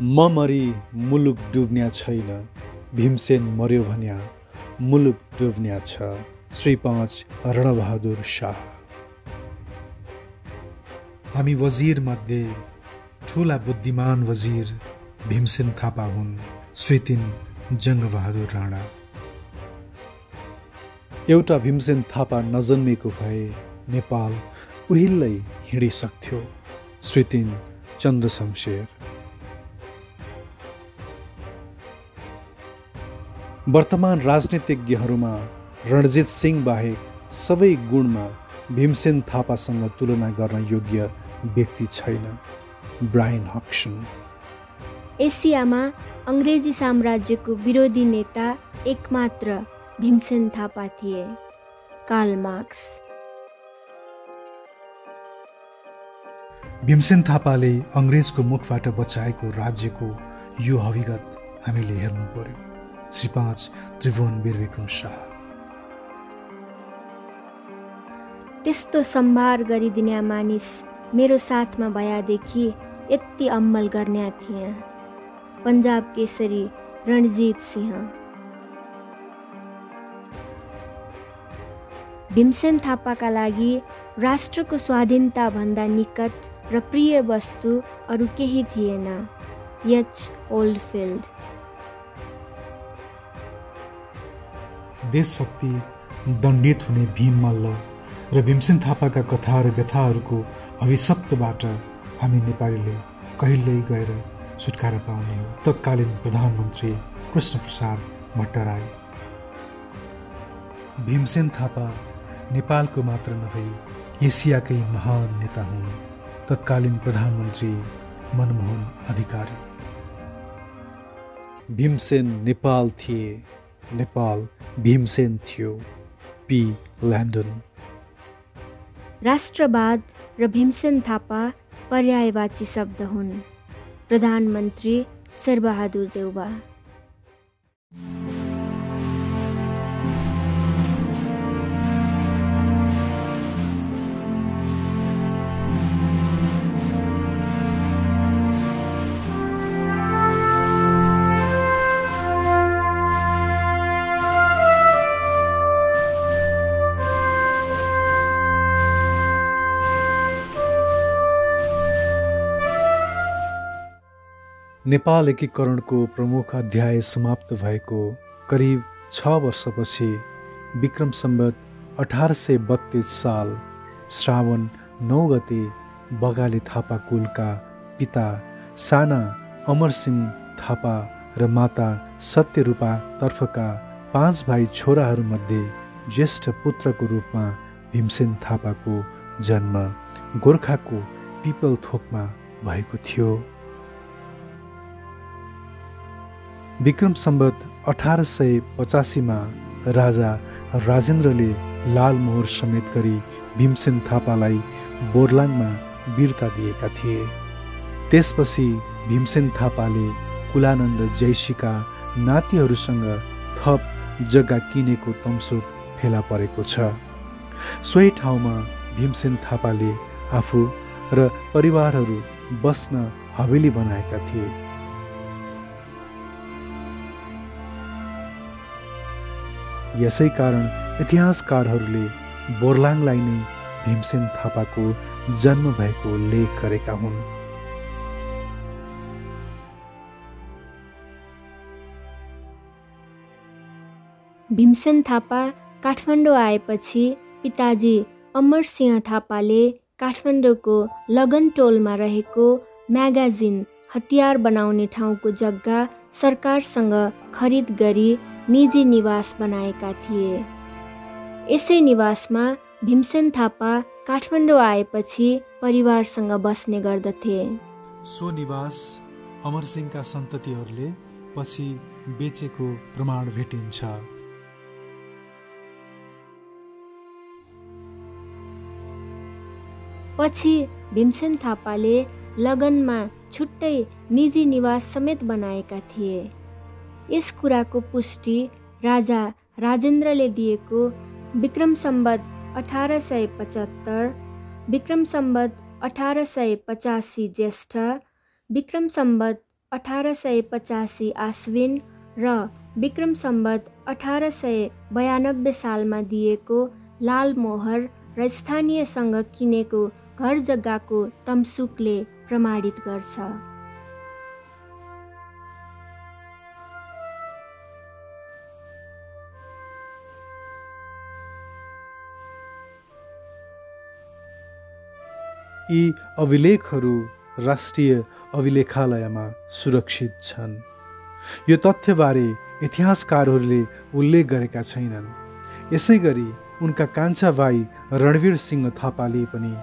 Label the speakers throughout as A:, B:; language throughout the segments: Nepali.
A: म मरी मुलुक डुब्न्या छैन, भीमसेन मर्यो भन्या मुलुक डुब्न्या छ। श्री 5 रणबहादुर शाह। हामी वजिर मध्ये ठूला बुद्धिमान वजिर भीमसेन थापा हुन्। श्री 3 जङ्गबहादुर राणा। एउटा भीमसेन थापा नजन्मेको भए नेपाल उहिल्लै हिँडिसक्थ्यो। श्री 3 चन्द्रशमशेर। वर्तमान राजनीतिज्ञहरूमा रणजित सिंह बाहेक सबै गुणमा भीमसेन थापासँग तुलना गर्न योग्य व्यक्ति छैन। ब्रायन हक्सन।
B: एसियामा अङ्ग्रेजी साम्राज्यको विरोधी नेता एकमात्र भीमसेन थापा थिए। Karl Marx.
A: भीमसेन थापाले अङ्ग्रेजको मुखबाट बचाएको राज्यको यो हकीकत हामीले हेर्नु पर्यो। श्री 5 त्रिभुवन वीरविक्रम शाह।
B: त्यस्तो सम्भार गरिदिने मानिस मेरो साथमा भएदेखि यति अम्मल गर्ने थिए। पन्जाब केसरी रणजीत सिंह। भीमसेन थापाका लागि राष्ट्रको स्वाधीनता भन्दा निकट र प्रिय वस्तु अरू केही थिएन। एच ओल्डफिल्ड।
A: देशभक्ति दण्डित हुने भीम मल्ल र भीमसेन थापाका कथा र व्यथाहरूको अभिशप्तबाट हामी नेपालीले कहिल्यै गएर छुटकारा पाउने हो। तत्कालीन प्रधानमन्त्री कृष्णप्रसाद भट्टराई। भीमसेन थापा नेपालको मात्र नभई एसियाकै महान नेता हुन्। तत्कालीन प्रधानमन्त्री मनमोहन अधिकारी। भीमसेन नेपाल थिए, नेपाल भीमसेन थियो। पी ल्यान्डन।
B: राष्ट्रवाद र भीमसेन थापा पर्यायवाची शब्द हुन्। प्रधानमन्त्री शेरबहादुर देउवा।
A: नेपाल एकीकरणको प्रमुख अध्याय समाप्त भएको करिब 6 वर्षपछि विक्रम सम्वत 1832 साल श्रावण 9 गते बगाले थापा कुलका पिता साना अमरसिंह थापा र माता सत्यरूपा तर्फका 5 भाइ छोराहरूमध्ये ज्येष्ठ पुत्रको रूपमा भीमसेन थापाको जन्म गोर्खाको पिपलथोकमा भएको थियो। विक्रम सम्वत 1885 मा राजा राजेन्द्रले लालमोहर समेत गरी भीमसेन थापालाई बोर्लाङमा वीरता दिएका थिए। त्यसपछि भीमसेन थापाले कुलानन्द जैशीका नातिहरूसँग थप जग्गा किनेको तम्सोक फेला परेको छ। सोही ठाउँमा भीमसेन थापाले आफू र परिवारहरू बस्न हवेली बनाएका थिए। यसै कारण इतिहासकारहरूले बोर्लाङलाई नै भीमसेन थापाको जन्म भएको लेख गरेका हुन्।
B: भीमसेन थापा काठमाडौँ आएपछि पिताजी अमरसिंह थापाले काठमाडौँको लगनटोलमा रहेको म्यागाजिन हतियार बनाउने ठाउँको जग्गा सरकारसँग खरिद गरी निजी निवास बनाएका थिए। यसै निवासमा भीमसेन थापा काठमाडौँ आएपछि परिवारसँग बस्ने गर्दथे।
A: सो निवास अमरसिंहका सन्ततिहरूले पछि बेचेको प्रमाण भेटिन्छ।
B: पछि भीमसेन थापाले लगनमा छुट्टै निजी निवास समेत बनाएका थिए। यस कुराको पुष्टि राजा राजेन्द्रले दिएको विक्रम सम्वत 1875, विक्रम सम्वत 1885 ज्येष्ठ, विक्रम सम्वत 1885 आश्विन र विक्रम सम्वत 1892 सालमा दिएको लाल मोहर र स्थानीयसँग किनेको घर जग्गाको तमसुकले प्रमाणित गर्छ।
A: यी अभिलेखहरू राष्ट्रिय अभिलेखालयमा सुरक्षित छन्। यो तथ्यबारे इतिहासकारहरूले उल्लेख गरेका छैनन्। यसै गरी उनका कान्छा भाइ रणवीर सिंह थापाले पनि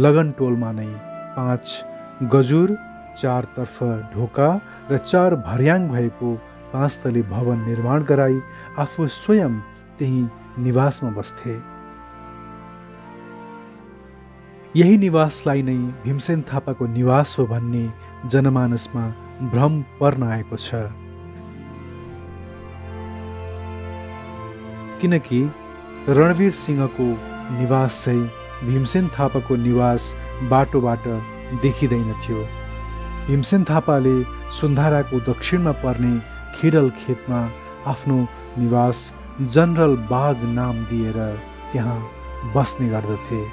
A: लगन टोलमा नै 5 गजुर, 4 तर्फ ढोका र 4 भर्याङ भएको 5 तले भवन निर्माण गराई आफू स्वयं त्यही निवासमा बस्थे। यही निवासलाई नै भीमसेन थापाको निवास हो भन्ने जनमानसमा भ्रम पर्न आएको छ। किनकि रणवीर सिंहको निवास चाहिँ भीमसेन थापाको निवास बाटोबाट देखिँदैन थियो। भीमसेन थापाले सुन्धाराको दक्षिणमा पर्ने खिडल खेतमा आफ्नो निवास जनरल बाग नाम दिएर त्यहाँ बस्ने गर्दथे।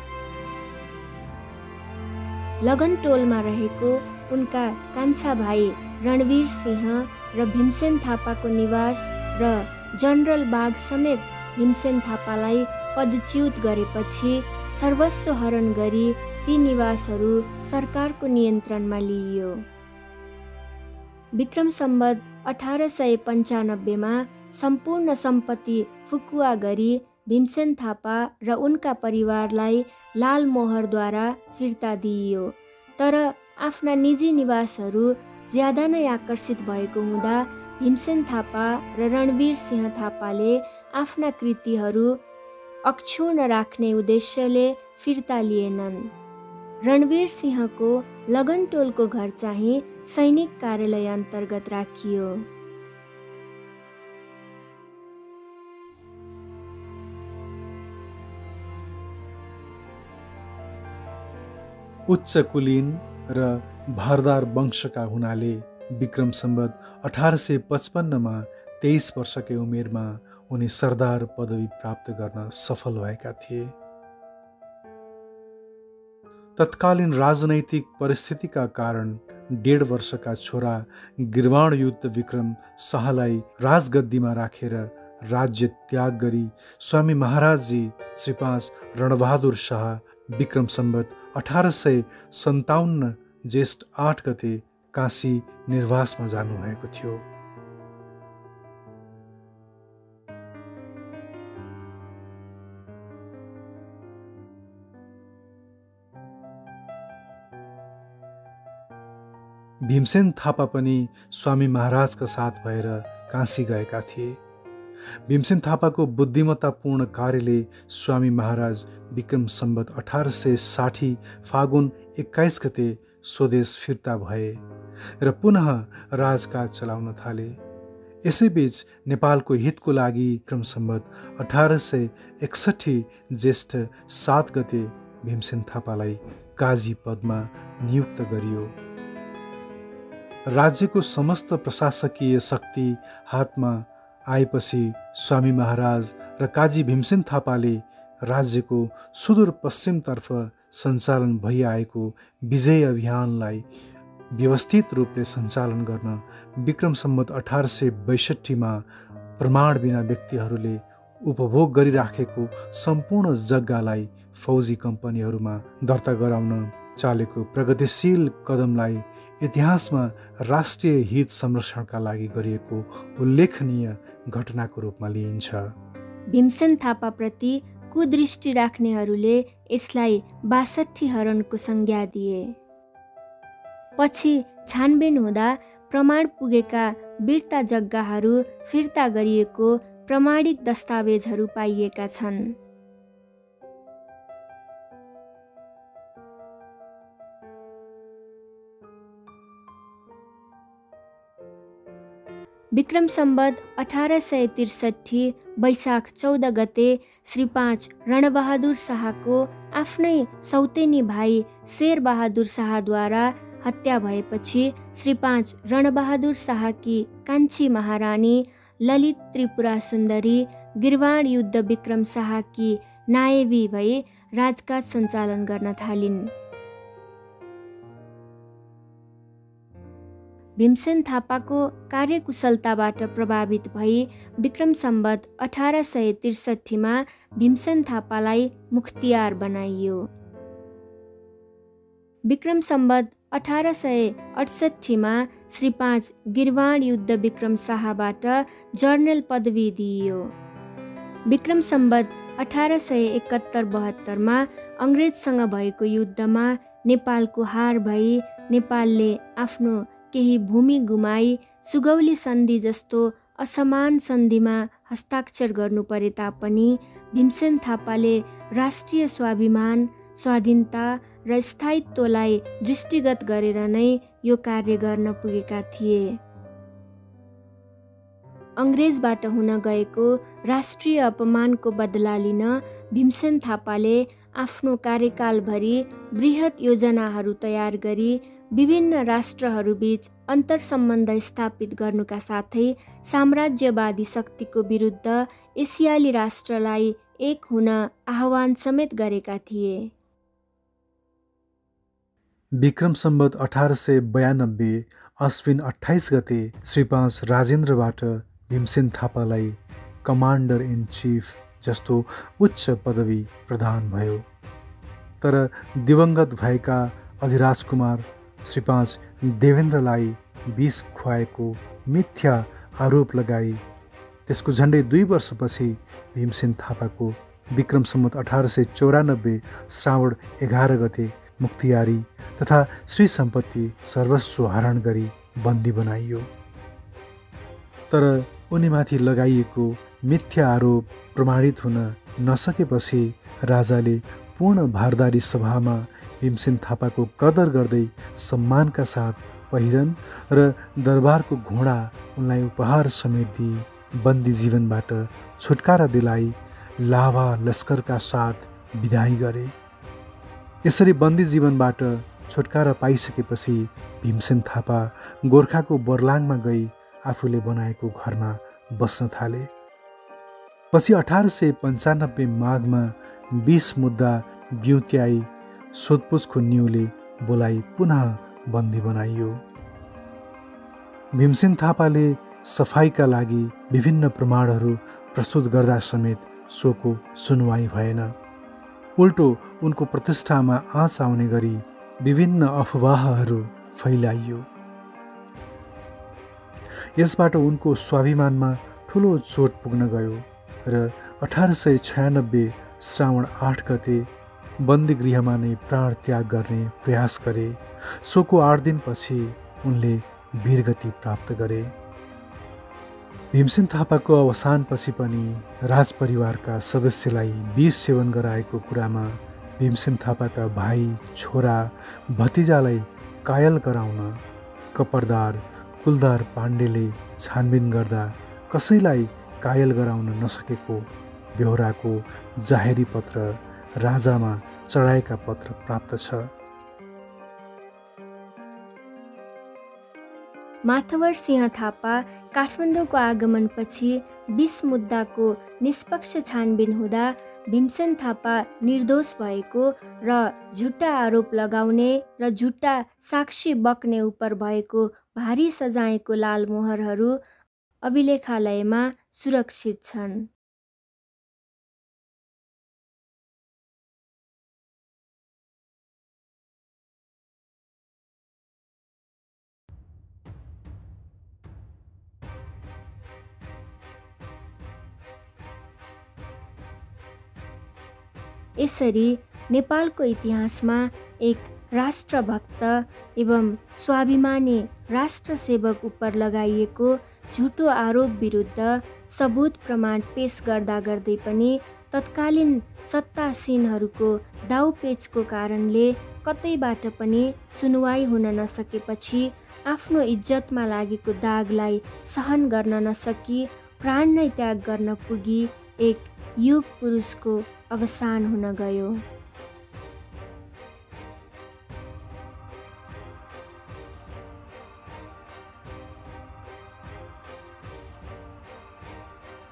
B: लगन टोलमा रहेको उनका कान्छा भाइ रणवीर सिंह र भीमसेन थापाको निवास र जनरल बाग समेत भीमसेन थापालाई पदच्युत गरेपछि सर्वस्व हरण गरी ती निवासहरू सरकारको नियन्त्रणमा लिइयो। विक्रम सम्वत 1895 सम्पूर्ण सम्पत्ति फुकुवा गरी भीमसेन थापा र उनका परिवारलाई लाल मोहरद्वारा फिर्ता दिइयो। तर आफ्ना निजी निवासहरू ज्यादा नै आकर्षित भएको हुँदा भीमसेन थापा र रणवीर सिंह थापाले आफ्ना कृतिहरू अक्षुण्ण राख्ने उद्देश्यले फिर्ता लिएनन्। रणवीर सिंहको लगन टोलको घर चाहिँ सैनिक कार्यालय अन्तर्गत राखियो।
A: उच्च कुलीन र भारदार वंशका हुनाले विक्रम सम्वत 1855 23 वर्षकै उमेरमा उनी सरदार पदवी प्राप्त गर्न सफल भएका थिए। तत्कालीन राजनैतिक परिस्थितिका कारण 1.5 वर्षका छोरा गिर्वाण युद्ध विक्रम शाहलाई राजगद्दीमा राखेर राज्य त्याग गरी स्वामी महाराजजी श्री 5 रणबहादुर शाह विक्रम सम्वत 1857 ज्येष्ठ 8 गते काशी निर्वासमा जानुभएको थियो। भीमसेन थापा पनि स्वामी महाराजका साथ भएर काशी गएका थिए। भीमसेन थापाको बुद्धिमत्तापूर्ण कार्यले स्वामी महाराज विक्रम सम्वत 1860 फागुन 21 गते स्वदेश फिर्ता भए र पुनः राजकाज चलाउन थाले। यसैबीच नेपालको हितको लागि विक्रम सम्वत 1861 ज्येष्ठ 7 गते भीमसेन थापालाई काजी पदमा नियुक्त गरियो। राज्यको समस्त प्रशासकीय शक्ति हातमा आएपछि स्वामी महाराज र काजी भीमसेन थापाले राज्यको सुदूर पश्चिमतर्फ सञ्चालन भइआएको विजय अभियानलाई व्यवस्थित रूपले सञ्चालन गर्न विक्रम सम्वत 1862 प्रमाण बिना व्यक्तिहरूले उपभोग गरिराखेको सम्पूर्ण जग्गालाई फौजी कम्पनीहरूमा दर्ता गराउन चालेको प्रगतिशील कदमलाई इतिहासमा राष्ट्रिय हित संरक्षणका लागि गरिएको उल्लेखनीय घटनाको रूपमा लिइन्छ।
B: भीमसेन थापाप्रति कुदृष्टि राख्नेहरूले यसलाई 62 हरणको संज्ञा दिए। पछि छानबिन हुँदा प्रमाण पुगेका वीरता जग्गाहरू फिर्ता गरिएको प्रमाणिक दस्तावेजहरू पाइएका छन्। विक्रम सम्वत 1863 वैशाख 14 गते श्री 5 रणबहादुर शाहको आफ्नै सौतेनी भाइ शेरबहादुर शाहद्वारा हत्या भएपछि श्री 5 रणबहादुर शाहकी कान्छी महारानी ललित त्रिपुरा सुन्दरी गिरवाण युद्ध विक्रम शाहकी नायबी भई राजकाज सञ्चालन गर्न थालिन्। भीमसेन थापाको कार्यकुशलताबाट प्रभावित भई विक्रम सम्वत 1863 भीमसेन थापालाई मुख्तियार बनाइयो। विक्रम सम्वत 1868 श्री 5 गिरवाण युद्ध विक्रम शाहबाट जर्नल पदवी दिइयो। विक्रम सम्वत 1871-72 अङ्ग्रेजसँग भएको युद्धमा नेपालको हार भई नेपालले आफ्नो केही भूमि गुमाई सुगौली सन्धि जस्तो असमान सन्धिमा हस्ताक्षर गर्नु परे तापनि भीमसेन थापाले राष्ट्रिय स्वाभिमान, स्वाधीनता र स्थायित्वलाई दृष्टिगत गरेर नै यो कार्य गर्न पुगेका थिए। अङ्ग्रेजबाट हुन गएको राष्ट्रिय अपमानको बदला लिन भीमसेन थापाले आफ्नो कार्यकालभरि बृहत योजनाहरू तयार गरी विभिन्न राष्ट्रहरूबीच अन्तर्सम्बन्ध स्थापित गर्नुका साथै साम्राज्यवादी शक्तिको विरुद्ध एसियाली राष्ट्रलाई एक हुन आह्वान समेत गरेका थिए।
A: विक्रम सम्वत 1892 अश्विन 28 गते श्री 5 राजेन्द्रबाट भीमसेन थापालाई कमान्डर इन चिफ जस्तो उच्च पदवी प्रदान भयो। तर दिवंगत भएका अधिराजकुमार श्री 5 देवेन्द्रलाई विष खुवाएको मिथ्या आरोप लगाई त्यसको झन्डै 2 वर्षपछि भीमसेन थापाको विक्रम सम्वत 1894 श्रावण 11 गते मुख्तियारी तथा श्री सम्पत्ति सर्वस्व हरण गरी बन्दी बनाइयो। तर उनीमाथि लगाइएको मिथ्या आरोप प्रमाणित हुन नसकेपछि राजाले पूर्ण भारदारी सभामा भीमसेन थापाको कदर गर्दै सम्मानका साथ पहिरन र दरबारको घोडा उनलाई उपहार समेत दिई बन्दी जीवनबाट छुटकारा दिलाई लाभा लस्करका साथ विदाई गरे। यसरी बन्दी जीवनबाट छुटकारा पाइसकेपछि भीमसेन थापा गोर्खाको बर्लाङमा गई आफूले बनाएको घरमा बस्न थाले। पछि 1895 माघमा 20 मुद्दा बिउत्याई सोधपुछको न्युले बोलाई पुनः बन्दी बनाइयो। भीमसेन थापाले सफाइका लागि विभिन्न प्रमाणहरू प्रस्तुत गर्दा समेत सोको सुनवाई भएन। उल्टो उनको प्रतिष्ठामा आँच आउने गरी विभिन्न अफवाहहरू फैलाइयो। यसबाट उनको स्वाभिमानमा ठुलो चोट पुग्न गयो र 1896 श्रावण 8 गते बन्दी गृहमा नै प्राण त्याग गर्ने प्रयास गरे। सोको 8 दिनपछि उनले वीरगति प्राप्त गरे। भीमसेन थापाको अवसानपछि पनि राजपरिवारका सदस्यलाई विष सेवन गराएको कुरामा भीमसेन थापाका भाइ, छोरा, भतिजालाई कायल गराउन कपरदार कुलदार पाण्डेले छानबिन गर्दा कसैलाई कायल गराउन नसकेको बेहोराको जाहेरी पत्र राजामा चढाएका पत्र प्राप्त छ।
B: माथवर सिंह थापा काठमाडौँको आगमनपछि 20 मुद्दाको निष्पक्ष छानबिन हुँदा भीमसेन थापा निर्दोष भएको र झुट्टा आरोप लगाउने र झुट्टा साक्षी बक्ने उपर भएको भारी सजायको लालमोहरहरू अभिलेखालयमा सुरक्षित छन्। यसरी नेपालको इतिहासमा एक राष्ट्रभक्त एवं स्वाभिमानी राष्ट्रसेवक उपर लगाइएको झुटो आरोप विरुद्ध सबुत प्रमाण पेश गर्दा गर्दै पनि तत्कालीन सत्तासीनहरूको दाउपेचको कारणले कतैबाट पनि सुनवाई हुन नसकेपछि आफ्नो इज्जतमा लागेको दागलाई सहन गर्न नसकी प्राण नै त्याग गर्न पुगी एक युग पुरुषको अवसान हुन गयो।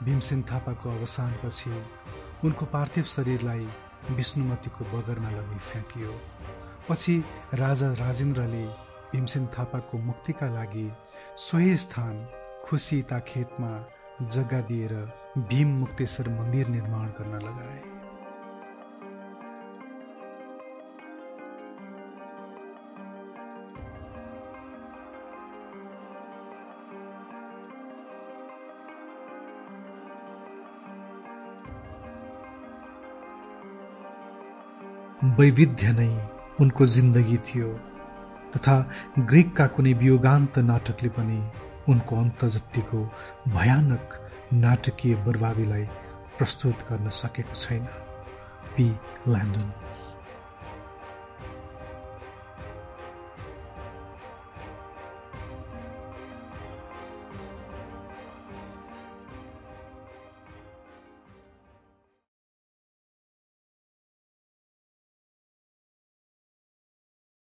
A: भीमसेन थापाको अवसानपछि उनको पार्थिव शरीरलाई विष्णुमतीको बगरमा लगी फ्याँकियो। पछि राजा राजेन्द्रले भीमसेन थापाको मुक्तिका लागि सोही स्थान खुसीता खेतमा जग्गा दिएर भीम मुक्तेश्वर मन्दिर निर्माण गर्न लगाए। वैविध्य नै उनको जिन्दगी थियो तथा ग्रीकका कुनै वियोगान्त नाटकले पनि उनको अन्त जत्तिको भयानक नाटकीय बर्बादीलाई प्रस्तुत गर्न सकेको छैन। पी. ल्यान्डन।